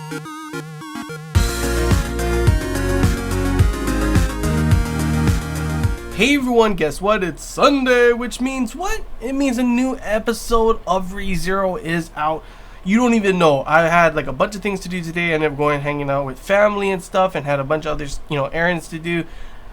Hey everyone, guess what? It's Sunday, which means what? It means a new episode of ReZero is out. You don't even know. I had like a bunch of things to do today. I ended up going hanging out with family and stuff and had a bunch of other, errands to do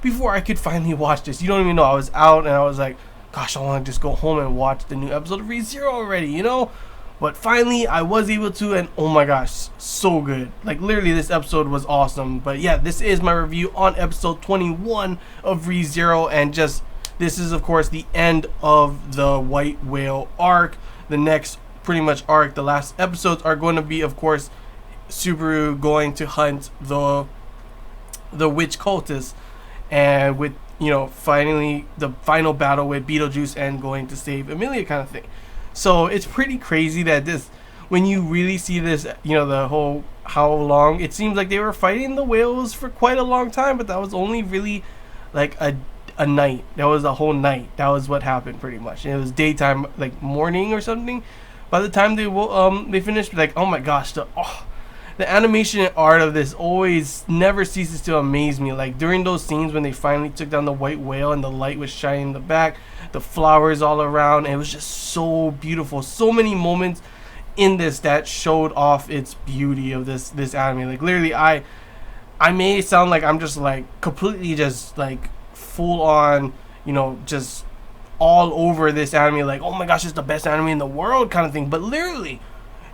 before I could finally watch this. You don't even know. I was out and I was like, gosh, I want to just go home and watch the new episode of ReZero already, But finally, I was able to, and oh my gosh, so good. Like, literally, this episode was awesome. But yeah, this is my review on episode 21 of ReZero, and this is, of course, the end of the White Whale arc. The next, pretty much, arc, the last episodes are going to be, of course, Subaru going to hunt the witch cultists, and with, finally, the final battle with Beetlejuice and going to save Amelia kind of thing. So it's pretty crazy that when you really see this, the whole how long, it seems like they were fighting the whales for quite a long time, but that was only really like a night. That was a whole night. That was what happened pretty much. And it was daytime, like morning or something. By the time they finished, like, oh my gosh, the animation and art of this always never ceases to amaze me. Like during those scenes when they finally took down the white whale and the light was shining in the back, the flowers all around, it was just so beautiful. So many moments in this that showed off its beauty of this anime. Like literally, I may sound like I'm just like completely just like full on, just all over this anime. Like, oh my gosh, it's the best anime in the world kind of thing. But literally,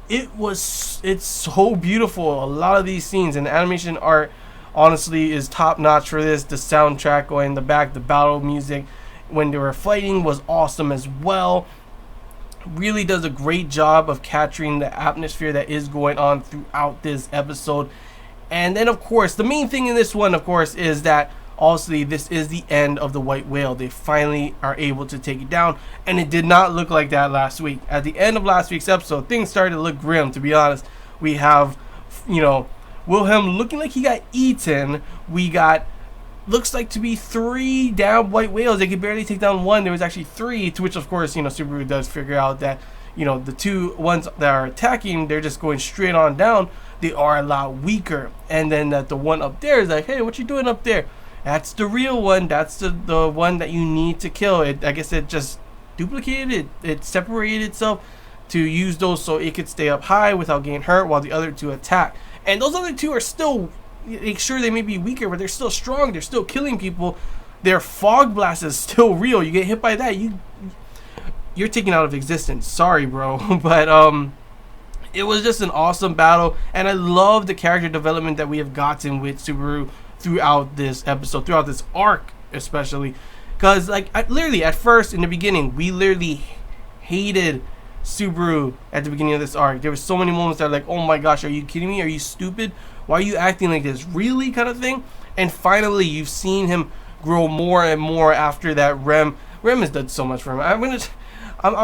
it's so beautiful. A lot of these scenes and the animation art honestly is top notch for this. The soundtrack going in the back, the battle music when they were fighting was awesome as well. Really does a great job of capturing the atmosphere that is going on throughout this episode. And then of course the main thing in this one, of course, is that obviously this is the end of the white whale. They finally are able to take it down, and it did not look like that last week. At the end of last week's episode, things started to look grim, to be honest. We have, Wilhelm looking like he got eaten. We got, looks like to be 3 down white whales. They could barely take down one. There was actually 3, to which of course, Subaru does figure out that, the 2 ones that are attacking, they're just going straight on down. They are a lot weaker. And then that the one up there is like, hey, what you doing up there? That's the real one. That's the one that you need to kill. I guess it just duplicated it. It separated itself to use those so it could stay up high without getting hurt while the other 2 attack. And those other 2 are still, sure, they may be weaker, but they're still strong. They're still killing people. Their fog blast is still real. You get hit by that, you're taken out of existence. Sorry, bro. But it was just an awesome battle, and I love the character development that we have gotten with Subaru throughout this episode, throughout this arc especially, because literally at first in the beginning we literally hated Subaru at the beginning of this arc. There were so many moments that are like, oh my gosh, are you kidding me? Are you stupid? Why are you acting like this? Really, kind of thing. And finally you've seen him grow more and more after that. Rem has done so much for him. I'm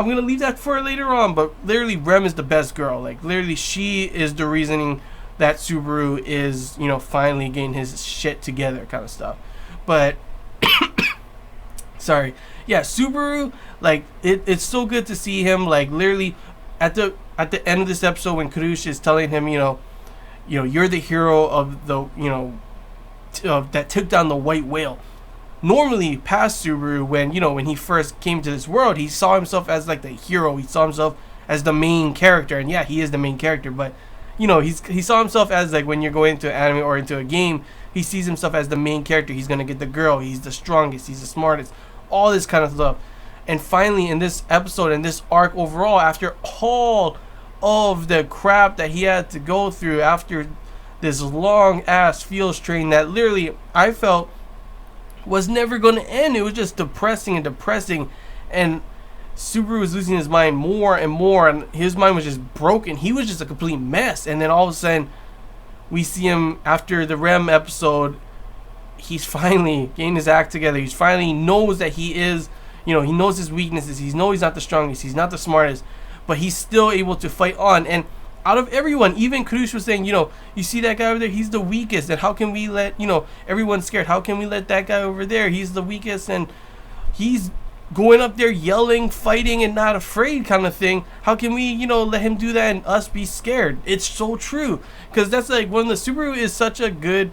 gonna leave that for later on, but literally Rem is the best girl. Like literally she is the reasoning that Subaru is, finally getting his shit together kind of stuff. But sorry. Yeah, Subaru, like it's so good to see him, like literally at the end of this episode when Kurush is telling him, you're the hero of the, that took down the white whale. Normally past Subaru, when he first came to this world, he saw himself as like the hero. He saw himself as the main character, and yeah, he is the main character, but he saw himself as like when you're going into an anime or into a game, he sees himself as the main character. He's gonna get the girl. He's the strongest. He's the smartest. All this kind of stuff. And finally, in this episode and this arc overall, after all of the crap that he had to go through, after this long ass field train that literally I felt was never gonna end. It was just depressing, and Subaru was losing his mind more and more, and his mind was just broken. He was just a complete mess. And then all of a sudden we see him after the Rem episode. He's finally getting his act together. He finally knows that he is, he knows his weaknesses. He knows he's not the strongest. He's not the smartest, but he's still able to fight on. And out of everyone, even Kurush was saying, you see that guy over there? He's the weakest. And how can we let, everyone's scared. How can we let that guy over there? He's the weakest. And he's going up there yelling, fighting, and not afraid kind of thing. How can we, let him do that and us be scared? It's so true. Because that's like when the Subaru is such a good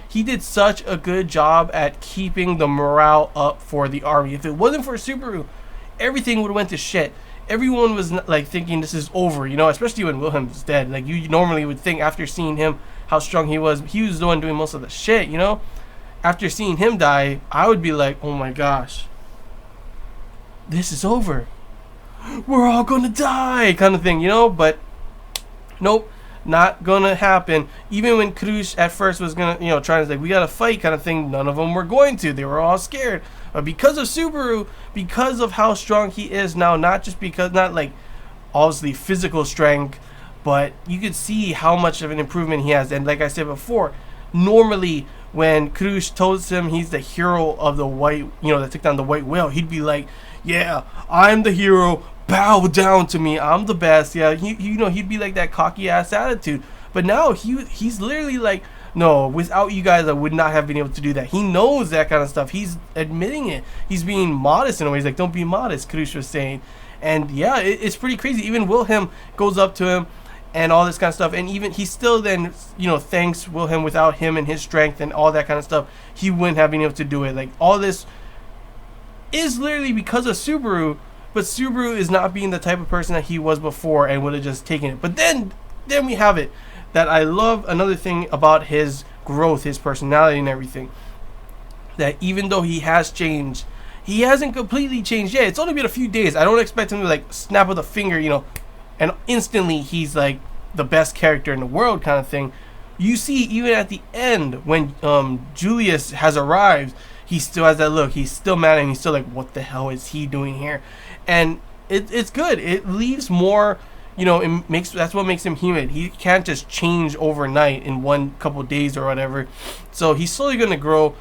he did such a good job at keeping the morale up for the army. If it wasn't for Subaru, everything would have went to shit. Everyone was like thinking this is over, especially when Wilhelm's dead. Like you normally would think after seeing him how strong he was the one doing most of the shit, After seeing him die, I would be like, oh my gosh, this is over. We're all gonna die kind of thing, but nope, not gonna happen. Even when Krush at first was gonna, trying to like, we gotta fight kind of thing, none of them were going to. They were all scared. But because of Subaru, because of how strong he is now, not like obviously physical strength, but you could see how much of an improvement he has. And like I said before, normally when Krush tells him he's the hero of the white, that took down the white whale, he'd be like, yeah, I'm the hero, bow down to me, I'm the best. Yeah, he'd be like that cocky ass attitude. But now he's literally like, no, without you guys I would not have been able to do that. He knows that kind of stuff. He's admitting it. He's being modest in a way. He's like, don't be modest, Krush was saying. And yeah, it's pretty crazy. Even Wilhelm goes up to him and all this kind of stuff, and even he still then thanks Wilhelm. Without him and his strength and all that kind of stuff, he wouldn't have been able to do it. Like all this is literally because of Subaru, but Subaru is not being the type of person that he was before and would have just taken it. But then we have it that I love. Another thing about his growth, his personality and everything, that even though he has changed, he hasn't completely changed yet. It's only been a few days. I don't expect him to like snap with a finger, and instantly he's like the best character in the world kind of thing. You see, even at the end when Julius has arrived, he still has that look. He's still mad and he's still like, what the hell is he doing here? And it's good. It leaves more, that's what makes him human. He can't just change overnight in one couple days or whatever. So he's slowly going to grow.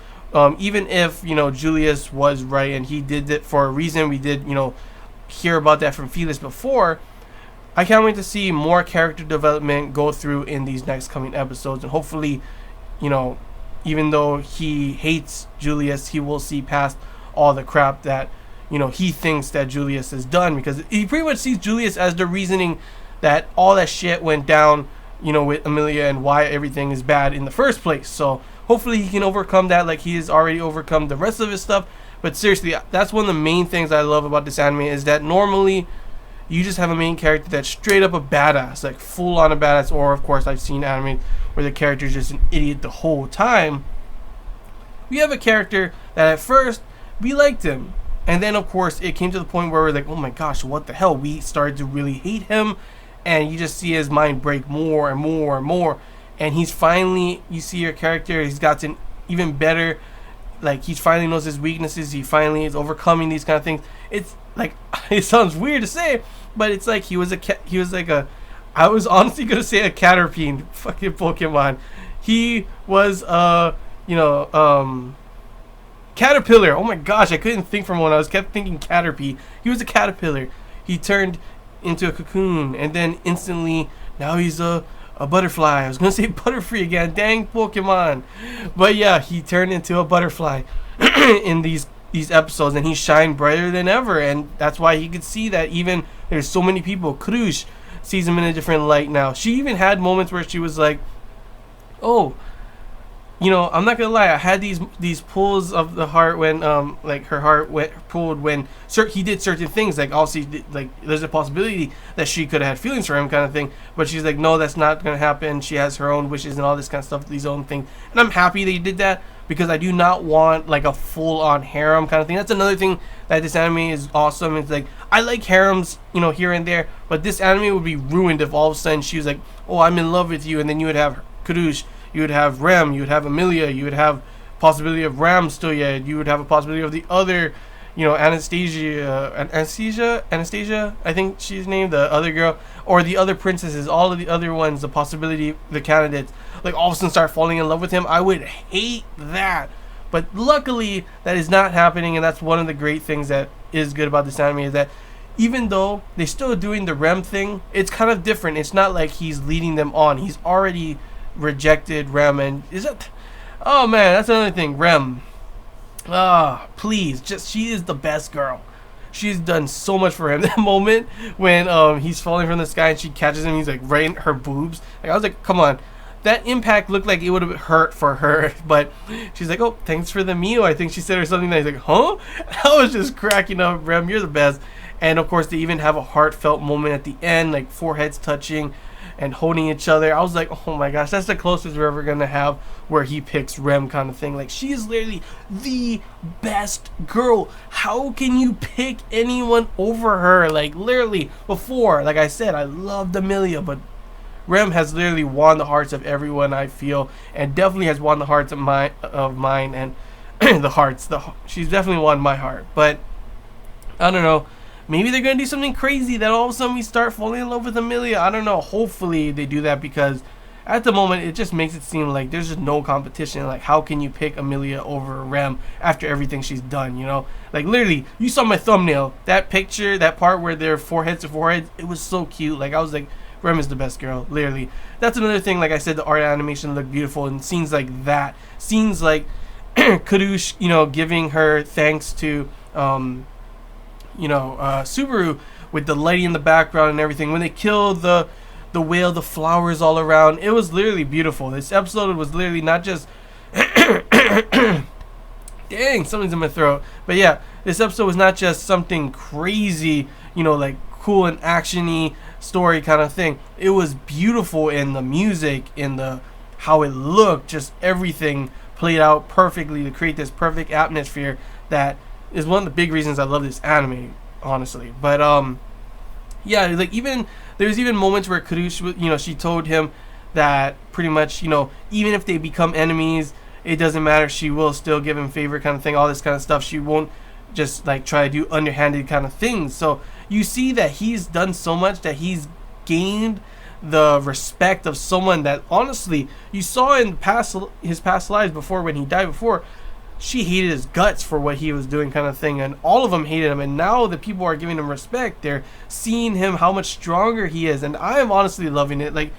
Even if, Julius was right and he did it for a reason. We did, hear about that from Felix before. I can't wait to see more character development go through in these next coming episodes. And hopefully, even though he hates Julius, he will see past all the crap that, he thinks that Julius has done. Because he pretty much sees Julius as the reasoning that all that shit went down, with Amelia and why everything is bad in the first place. So hopefully he can overcome that like he has already overcome the rest of his stuff. But seriously, that's one of the main things I love about this anime is that normally you just have a main character that's straight up a badass, like full on a badass. Or of course I've seen anime where the character is just an idiot the whole time. We have a character that at first we liked him, and then of course it came to the point where we're like, oh my gosh, what the hell? We started to really hate him, and you just see his mind break more and more and more. And he's finally, you see your character, he's gotten even better. Like he finally knows his weaknesses. He finally is overcoming these kind of things. It's like, it sounds weird to say, but it's like he was like a, I was honestly gonna say a Caterpie, fucking Pokemon. He was Caterpillar. Oh my gosh, I couldn't think from one. I kept thinking Caterpie. He was a caterpillar. He turned into a cocoon, and then instantly now he's a butterfly. I was gonna say Butterfree again. Dang Pokemon. But yeah, he turned into a butterfly in these episodes, and he shined brighter than ever. And that's why he could see that even there's so many people. Krush sees him in a different light now. She even had moments where she was like, oh, I'm not gonna lie, I had these pulls of the heart when like her heart pulled when he did certain things. Like obviously, like there's a possibility that she could have had feelings for him kind of thing, but she's like, no, that's not gonna happen. She has her own wishes and all this kind of stuff, these own things. And I'm happy they did that, because I do not want like a full-on harem kind of thing. That's another thing that this anime is awesome. It's like, I like harems, here and there, but this anime would be ruined if all of a sudden she was like, oh, I'm in love with you, and then you would have Krush, you would have Rem, you would have Amelia, you would have possibility of Ram still yet, you would have a possibility of the other, Anastasia, I think she's named, the other girl, or the other princesses, all of the other ones, the possibility, the candidates, like all of a sudden start falling in love with him. I would hate that. But luckily, that is not happening, and that's one of the great things that is good about this anime, is that even though they're still doing the Rem thing, it's kind of different. It's not like he's leading them on. He's already rejected Rem, and oh man, that's another thing. Rem, Please, just she is the best girl. She's done so much for him. That moment when he's falling from the sky and she catches him, he's like right in her boobs. Like, I was like, come on. That impact looked like it would have hurt for her, but she's like, oh, thanks for the meal. I think she said or something. That he's like, huh? I was just cracking up. Rem, you're the best. And of course, they even have a heartfelt moment at the end, like foreheads touching and holding each other. I was like, oh my gosh, that's the closest we're ever gonna have where he picks Rem, kind of thing. Like, she is literally the best girl. How can you pick anyone over her? Like, literally, before, like I said, I loved Amelia, but Rem has literally won the hearts of everyone, I feel, and definitely has won the hearts of mine and she's definitely won my heart. But I don't know. Maybe they're gonna do something crazy that all of a sudden we start falling in love with Amelia. I don't know. Hopefully they do that, because at the moment it just makes it seem like there's just no competition. Like, how can you pick Amelia over Rem after everything she's done? You know, like literally, you saw my thumbnail. That picture, that part where they're foreheads to foreheads, it was so cute. Like, I was like, Rem is the best girl, literally. That's another thing. Like I said, the art animation looked beautiful, and scenes like that, scenes like Kadush, you know, giving her thanks to Subaru, with the lighting in the background and everything. When they killed the whale, the flowers all around, it was literally beautiful. This episode was literally not just dang, something's in my throat. But yeah, this episode was not just something crazy, you know, like cool and actiony story kind of thing. It was beautiful in the music, in the how it looked, just everything played out perfectly to create this perfect atmosphere that is one of the big reasons I love this anime, honestly. But yeah, like even there's even moments where Karush, you know, she told him that pretty much, you know, even if they become enemies, it doesn't matter. She will still give him favor, kind of thing. All this kind of stuff. She won't just like try to do underhanded kind of things. So you see that he's done so much, that he's gained the respect of someone that honestly you saw in his past lives before, when he died before. She hated his guts for what he was doing, kind of thing, and all of them hated him. And now the people are giving him respect. They're seeing him how much stronger he is, and I am honestly loving it. Like,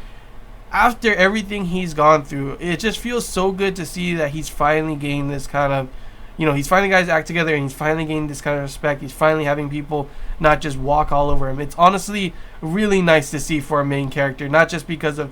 after everything he's gone through, it just feels so good to see that he's finally gained this kind of, you know, he's finally guys act together, and he's finally gained this kind of respect. He's finally having people not just walk all over him. It's honestly really nice to see for a main character, not just because of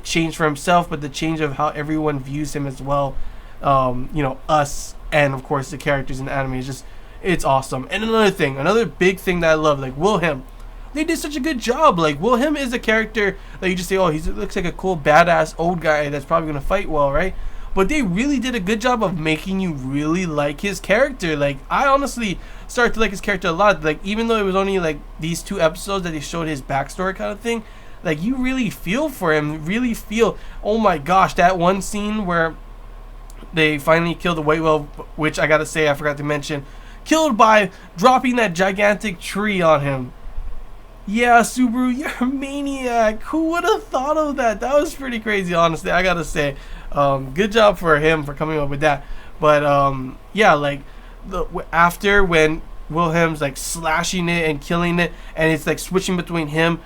change for himself, but the change of how everyone views him as well. You know, us, and of course the characters in the anime is just, it's awesome. And another big thing that I love, like Wilhelm, they did such a good job. Like, Wilhelm is a character that you just say, oh, he looks like a cool badass old guy that's probably gonna fight well, right? But they really did a good job of making you really like his character. Like, I honestly started to like his character a lot. Like, even though it was only like these 2 episodes that they showed his backstory kind of thing, like, you really feel for him, really feel, oh my gosh, that one scene where they finally killed the white whale, which I gotta say, I forgot to mention, killed by dropping that gigantic tree on him. Yeah, Subaru, you're a maniac. Who would have thought of that? That was pretty crazy, honestly, I gotta say. Good job for him for coming up with that. But yeah, like after when Wilhelm's like slashing it and killing it, and it's like switching between him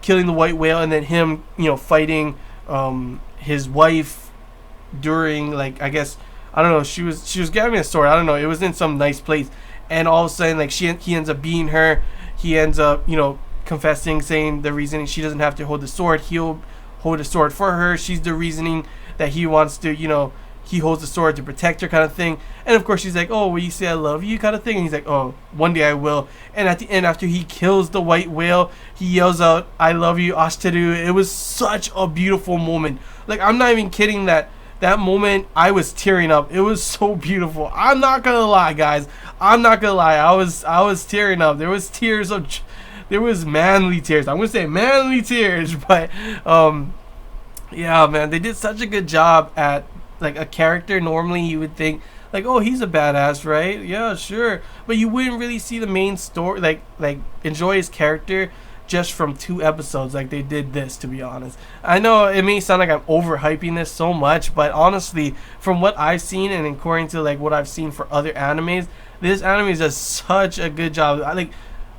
killing the white whale and then him, you know, fighting his wife during, like, I guess, I don't know, she was grabbing a sword, I don't know, it was in some nice place, and all of a sudden, like, he ends up beating her. He ends up, you know, confessing, saying the reasoning she doesn't have to hold the sword, he'll hold the sword for her. She's the reasoning that he wants to, you know, he holds the sword to protect her, kind of thing. And of course she's like, oh, will you say I love you, kind of thing? And he's like, oh, one day I will. And at the end, after he kills the white whale, he yells out, I love you, Ashtaru. It was such a beautiful moment. Like, I'm not even kidding, that moment, I was tearing up. It was so beautiful. I'm not gonna lie, guys. I'm not gonna lie. I was tearing up. There was manly tears. I'm gonna say manly tears, but yeah, man, they did such a good job at, like, a character. Normally, you would think, like, oh, he's a badass, right? Yeah, sure. But you wouldn't really see the main story, like enjoy his character just from 2 episodes like they did this, to be honest. I know it may sound like I'm overhyping this so much, but honestly, from what I've seen and according to like what I've seen for other animes, this anime does such a good job. Like,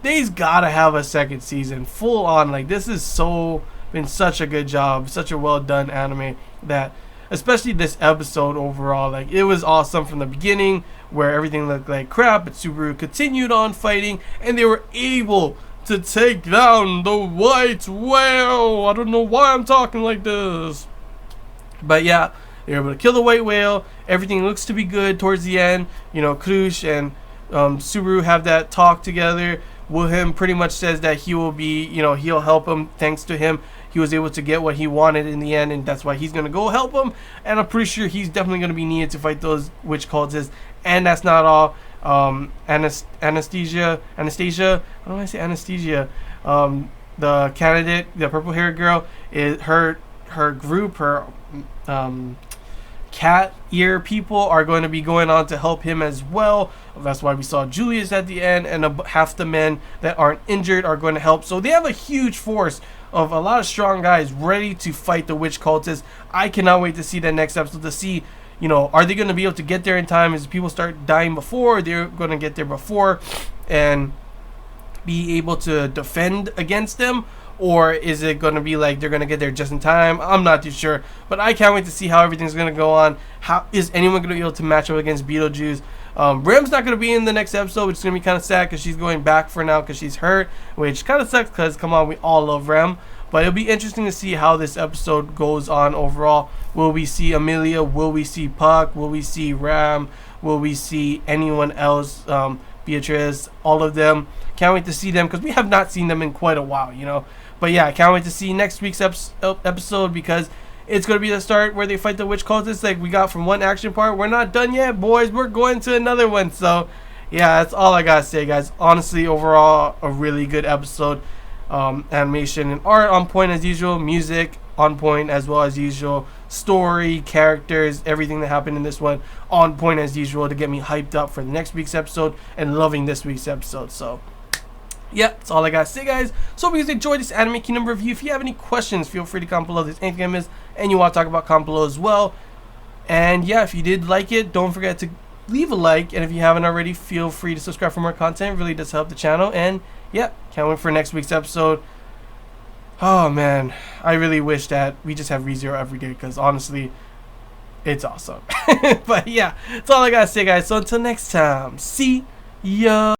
they've gotta have a second season, full on. Like, this is been such a good job, such a well done anime that especially this episode overall. Like, it was awesome from the beginning, where everything looked like crap, but Subaru continued on fighting, and they were able to take down the white whale. I don't know why I'm talking like this, but yeah, they were able to kill the white whale. Everything looks to be good towards the end. You know, Krush and Subaru have that talk together. Wilhelm pretty much says that he will be, you know, he'll help him. Thanks to him, he was able to get what he wanted in the end, and that's why he's going to go help him. And I'm pretty sure he's definitely going to be needed to fight those witch cultists. And that's not all. Anastasia, I don't want to say Anastasia. The candidate, the purple-haired girl, is her group, her cat ear people are going to be going on to help him as well. That's why we saw Julius at the end, and half the men that aren't injured are going to help. So they have a huge force of a lot of strong guys ready to fight the witch cultists. I cannot wait to see that next episode, to see, you know, are they going to be able to get there in time? As people start dying before, they're going to get there before and be able to defend against them? Or is it going to be like they're going to get there just in time? I'm not too sure. But I can't wait to see how everything's going to go on. How is anyone going to be able to match up against Beetlejuice? Rem's not going to be in the next episode, which is going to be kind of sad because she's going back for now because she's hurt. Which kind of sucks because, come on, we all love Rem. But it'll be interesting to see how this episode goes on overall. Will we see Amelia? Will we see Puck? Will we see Ram? Will we see anyone else? Beatrice? All of them. Can't wait to see them because we have not seen them in quite a while, you know. But yeah, I can't wait to see next week's episode because it's going to be the start where they fight the witch cultists like we got from one action part. We're not done yet, boys. We're going to another one. So yeah, that's all I got to say, guys. Honestly, overall, a really good episode. Animation and art on point as usual. Music on point as well as usual. Story, characters, everything that happened in this one on point as usual to get me hyped up for the next week's episode and loving this week's episode. So yeah, that's all I gotta say, guys. So hope you guys enjoyed this Anime Kingdom review. If you have any questions, feel free to comment below. If there's anything I missed and you want to talk about, comment below as well. And yeah, if you did like it, don't forget to leave a like. And if you haven't already, feel free to subscribe for more content. It really does help the channel. And yeah, can't wait for next week's episode. Oh man, I really wish that we just have ReZero every day because honestly, it's awesome. But yeah, that's all I gotta say, guys. So until next time, see ya.